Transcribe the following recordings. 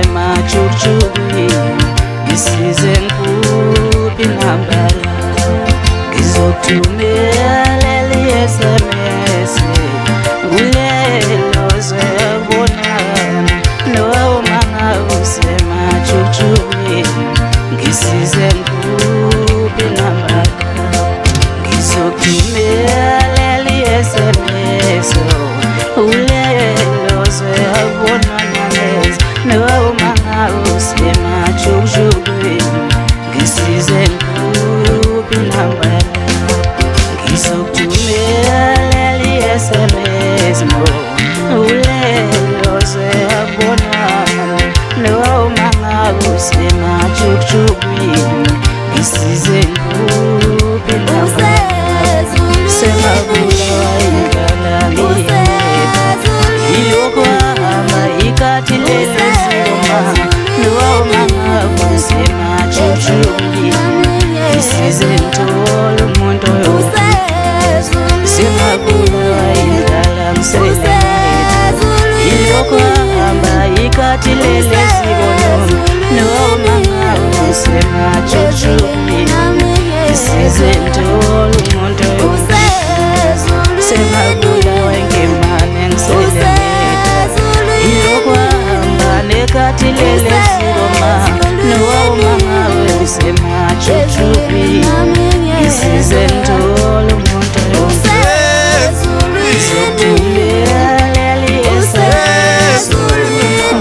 usemajukujukwini ngisize ngikuphi nambala ngizokuthumelela i-SMS kulelo zwebonana noma ngabe usemajukujukwini ngisize ngikuphi nambala ngizokuthumelela i-SMS kulelo zwebonana noma ngabe usemajukujukwini ngisize ngikuphi nambala ngizokuthumelela i-SMS ulelo zwebonana noma ngabe usemajukujukwini ngisize ngikuphi nambala sengabulawa indlala iyokwama ikhathi lelezoma noma ngabe usemajukujukwini ngisize ngithola umuntu sengabulawa indlala iyokwama ikhathi lelezoma noma ngabe usemajukujukwini ngisize ngithola umuntu sengabulawa ngemane ngiselemeta iyokwamba nekhathi lelezoma noma ngabe usemajukujukwini ngisize ngithola umuntu ngizokuthumelela i-SMS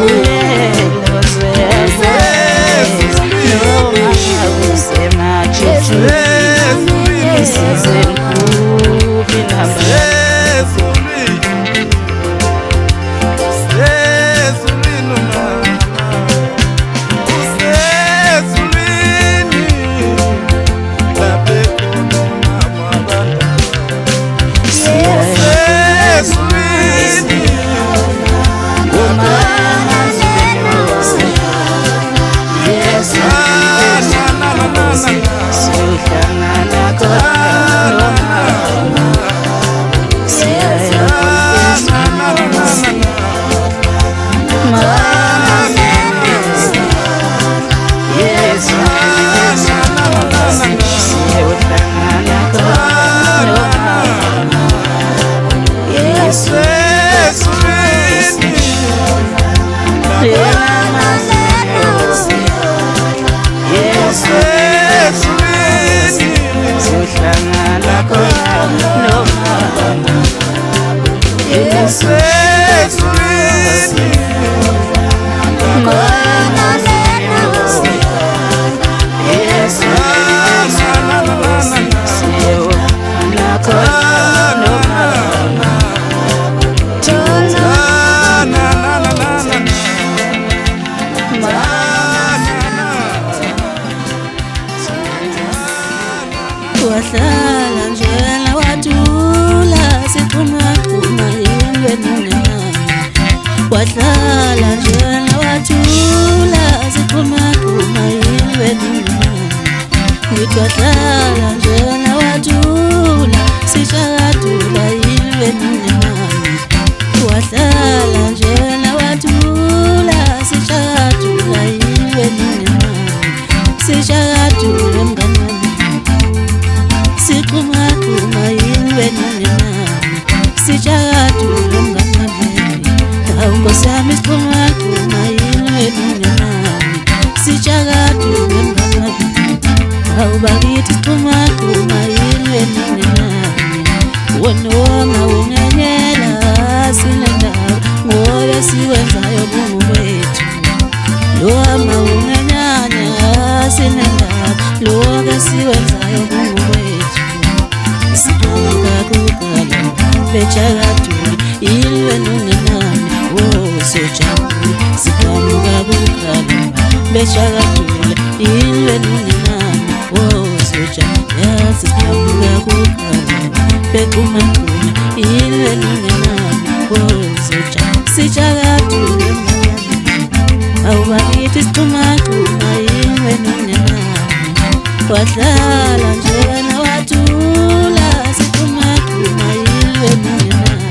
ulelo zwebonana noma ngabe usemajukujukwini ngisize ngikuphi nambala Wahlala njena Wathula siqhumaqhuma ingwenungenani wahlala njena Wathula siqhumaqhuma ingwenungenani ngithi wahlala njena Wathula sishakadula ingwenungenani wahlala njena Wathula sishakadula ingwenungenani sishakadula mngani siqhumaqhuma ingwenungenani sishakadula mngani Nkosi yami siqhumaqhuma ingwenungenani sishakadula mngani bakithi siqhumaqhuma ingwenungenani wonoma ungenyela silendaba ngoba siwenzayo bungubethu noma ungenyanya silendaba lokho siwenzayo bungubethu siqhubeka kukala bechakadula ingwenungenani sojabule siqhubeka kukala bechakadula ingwenungenani sojabule siqhubeka kukala beqhumaqhuma ingwenungenani sojabule sishakadule awubakithi siqhumaqhuma ingwenungenani wahlala njena Wathula siqhumaqhuma ingwenungenani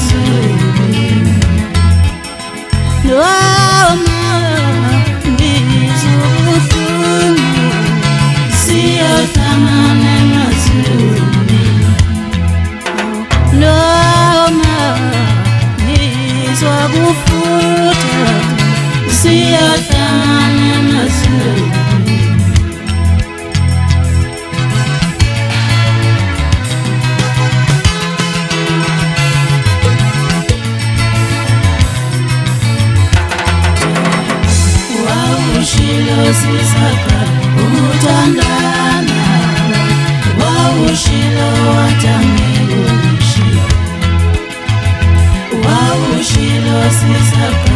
mazulu noma ngizobuhlungu siyohlangana mazulu noma ngizwa kufutha siyohlangana mazulu Sisaka utandana wawushilo watangilushi wawushilo sisaka